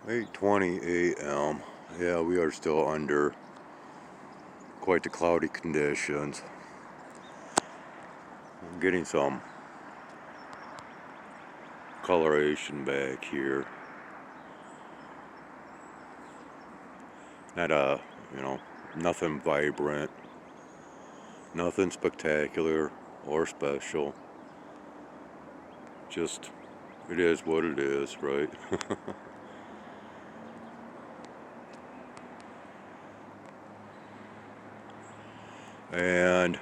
8:20 a.m. Yeah, we are still under quite the cloudy conditions. I'm getting some coloration back here. Not nothing vibrant, nothing spectacular or special. Just, it is what it is, right? And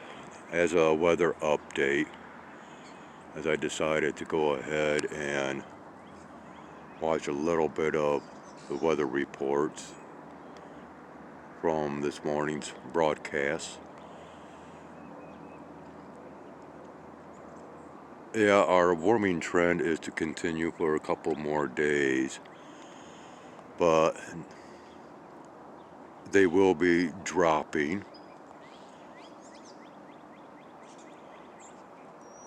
as a weather update, as I decided to go ahead and watch a little bit of the weather reports from this morning's broadcast. Yeah, our warming trend is to continue for a couple more days, but they will be dropping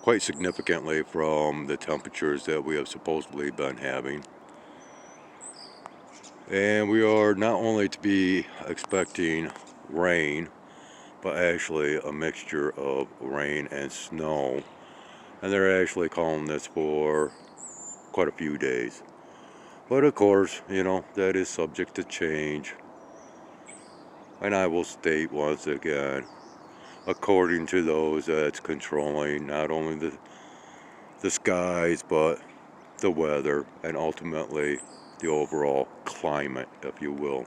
quite significantly from the temperatures that we have supposedly been having. And we are not only to be expecting rain, but actually a mixture of rain and snow. And they're actually calling this for quite a few days. But of course, that is subject to change. And I will state once again, according to those that's controlling not only the skies, but the weather, and ultimately the overall climate, if you will.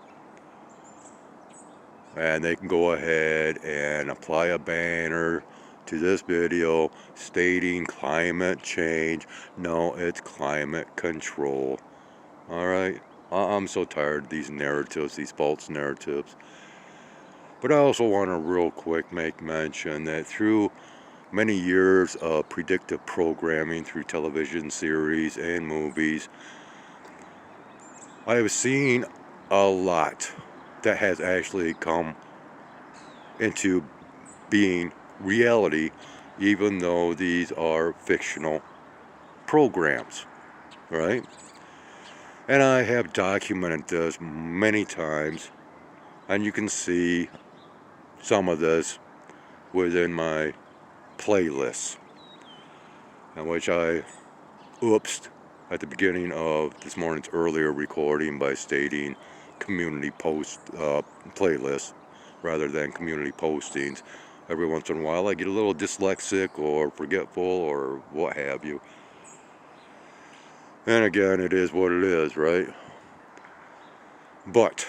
And they can go ahead and apply a banner to this video stating climate change. No, it's climate control. Alright? I'm so tired of these narratives, these false narratives. But I also want to real quick make mention that through many years of predictive programming through television series and movies, I have seen a lot that has actually come into being reality, even though these are fictional programs, right? And I have documented this many times, and you can see some of this within my playlists, in which I oopsed at the beginning of this morning's earlier recording by stating community post playlists rather than community postings. Every once in a while I get a little dyslexic or forgetful or what have you. And again, it is what it is, right? But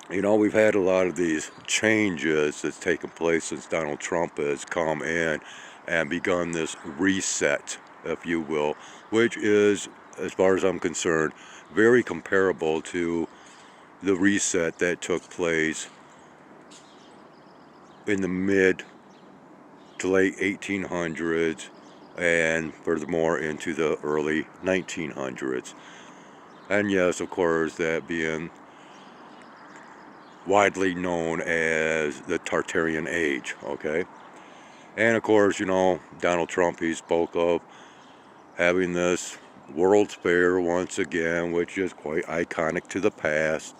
we've had a lot of these changes that's taken place since Donald Trump has come in and begun this reset, if you will, which is, as far as I'm concerned, very comparable to the reset that took place in the mid to late 1800s and furthermore into the early 1900s. And yes, of course, that being widely known as the Tartarian Age, okay? And of course, Donald Trump, he spoke of having this World's Fair once again, which is quite iconic to the past.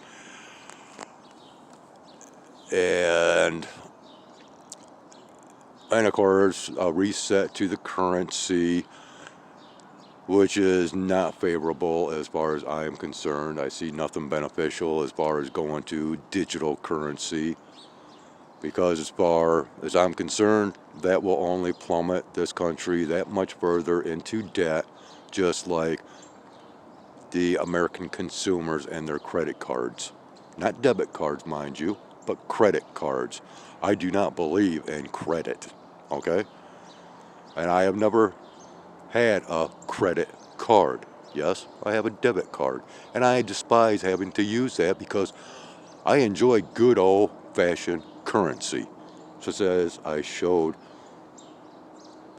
And of course, a reset to the currency, which is not favorable as far as I am concerned. I see nothing beneficial as far as going to digital currency, because as far as I'm concerned, that will only plummet this country that much further into debt, just like the American consumers and their credit cards. Not debit cards, mind you, but credit cards. I do not believe in credit, okay? And I have never had a credit card. Yes, I have a debit card, and I despise having to use that because I enjoy good old-fashioned currency, such as I showed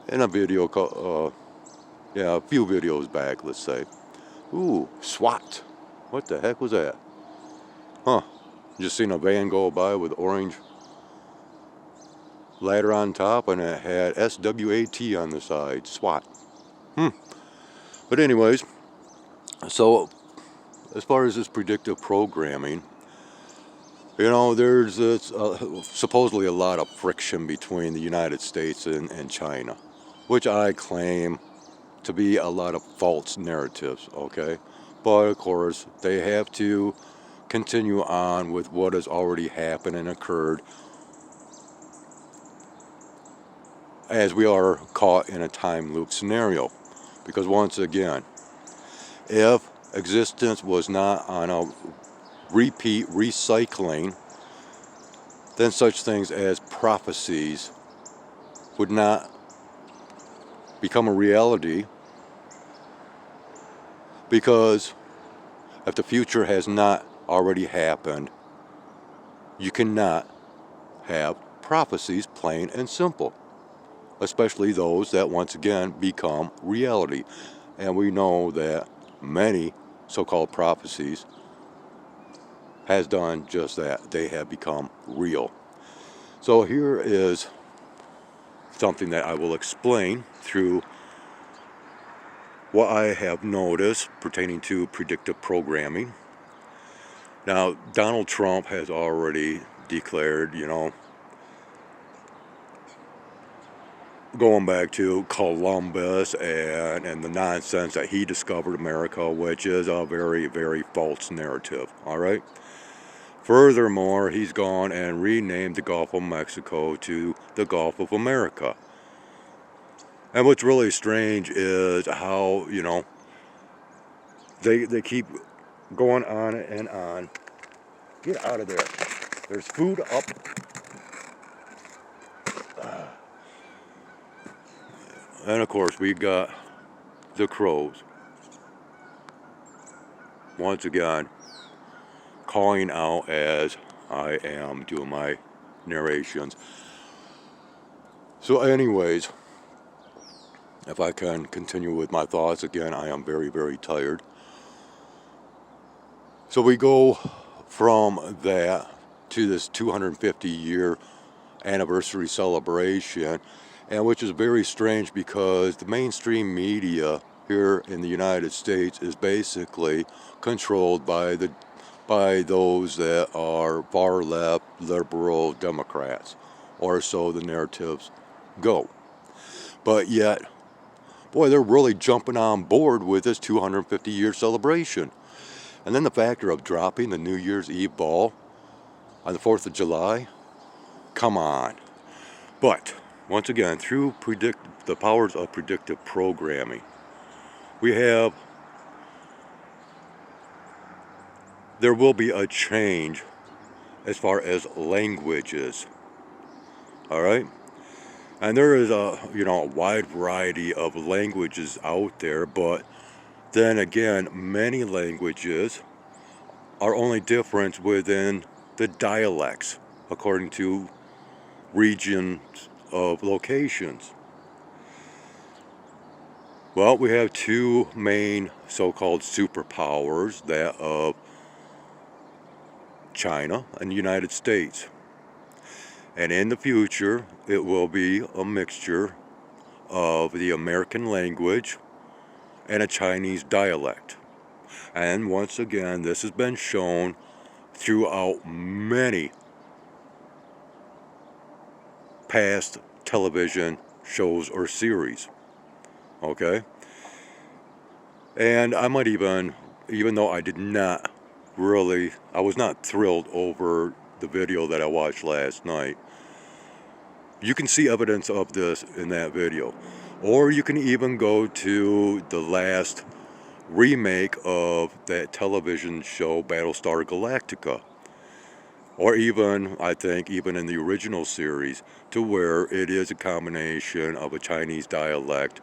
in a video, a few videos back, let's say. Ooh, SWAT. What the heck was that? Huh. Just seen a van go by with orange ladder on top, and it had SWAT on the side. SWAT. But anyways, so as far as this predictive programming, there's supposedly a lot of friction between the United States and China, which I claim to be a lot of false narratives, okay? But of course, they have to continue on with what has already happened and occurred, as we are caught in a time loop scenario. Because once again, if existence was not on a repeat recycling, then such things as prophecies would not become a reality, because if the future has not already happened, you cannot have prophecies, plain and simple, especially those that once again become reality. And we know that many so-called prophecies has done just that. They have become real. So here is something that I will explain through what I have noticed pertaining to predictive programming. Now, Donald Trump has already declared, going back to Columbus and the nonsense that he discovered America, which is a very, very false narrative, all right? Furthermore, he's gone and renamed the Gulf of Mexico to the Gulf of America. And what's really strange is how, they keep going on and on. Get out of there. There's food up. And of course, we got the crows. Once again, calling out as I am doing my narrations. So anyways, if I can continue with my thoughts again, I am very, very tired. So we go from that to this 250-year anniversary celebration, and which is very strange because the mainstream media here in the United States is basically controlled by those that are far left liberal Democrats, or so the narratives go. But yet, boy, they're really jumping on board with this 250-year celebration. And then the factor of dropping the New Year's Eve ball on the 4th of July, come on. But once again, through the powers of predictive programming, there will be a change as far as languages. All right? And there is a wide variety of languages out there, but then again, many languages are only different within the dialects according to regions of locations. Well, we have two main so-called superpowers, that of China and the United States. And in the future, it will be a mixture of the American language and a Chinese dialect. And once again, this has been shown throughout many past television shows or series. Okay? And I might even though I was not thrilled over the video that I watched last night, you can see evidence of this in that video. Or you can even go to the last remake of that television show, Battlestar Galactica. Or even, I think, even in the original series, to where it is a combination of a Chinese dialect,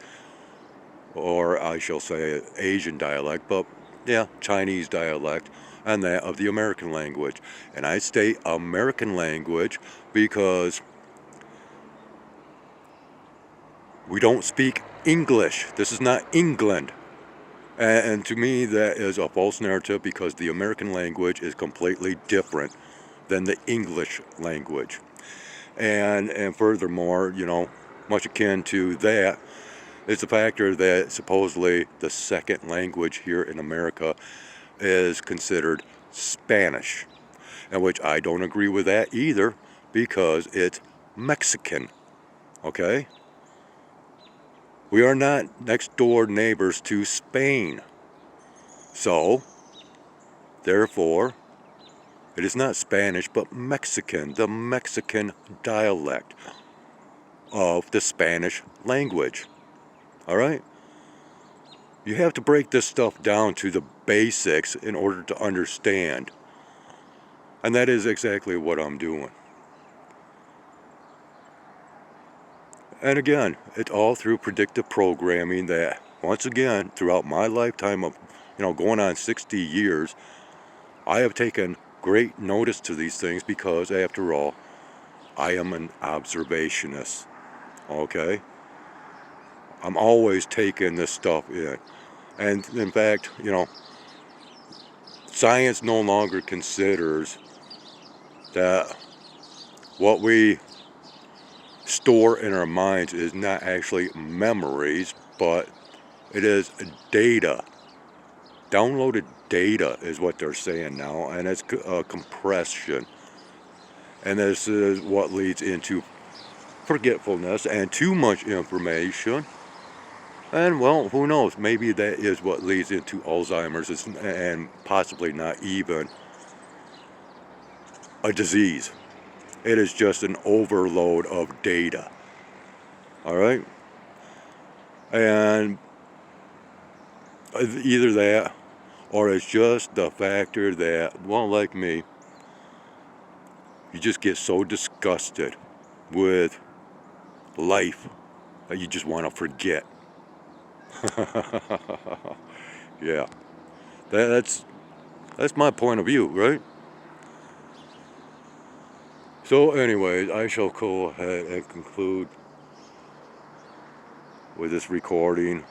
or I shall say Asian dialect, but yeah, Chinese dialect, and that of the American language. And I state American language because we don't speak English. This is not England. And to me, that is a false narrative, because the American language is completely different than the English language. And furthermore, much akin to that is the factor that supposedly the second language here in America is considered Spanish, and which I don't agree with that either, because it's Mexican, okay? We are not next door neighbors to Spain. So, therefore, it is not Spanish, but Mexican, the Mexican dialect of the Spanish language. All right? You have to break this stuff down to the basics in order to understand. And that is exactly what I'm doing. And again, it's all through predictive programming that, once again, throughout my lifetime of, going on 60 years, I have taken great notice to these things because, after all, I am an observationist. Okay? I'm always taking this stuff in. And in fact, science no longer considers that what we store in our minds is not actually memories, but it is data. Downloaded data is what they're saying now, and it's compression. And this is what leads into forgetfulness and too much information. And well, who knows? Maybe that is what leads into Alzheimer's and possibly not even a disease. It is just an overload of data. All right? And either that, or it's just the factor that, well, like me, you just get so disgusted with life that you just want to forget. Yeah. That's my point of view, right? So anyways, I shall go ahead and conclude with this recording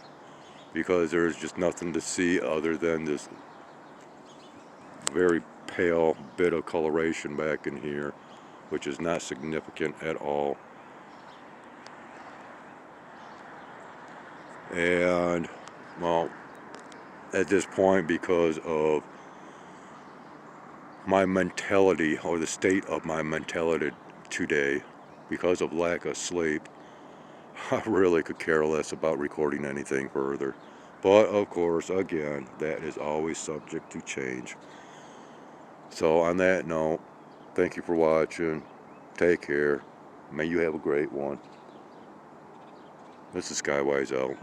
because there's just nothing to see other than this very pale bit of coloration back in here, which is not significant at all. And well, at this point, because of my mentality, or the state of my mentality today, because of lack of sleep, I really could care less about recording anything further. But of course, again, that is always subject to change. So on that note, thank you for watching. Take care. May you have a great one. This is Skywise out.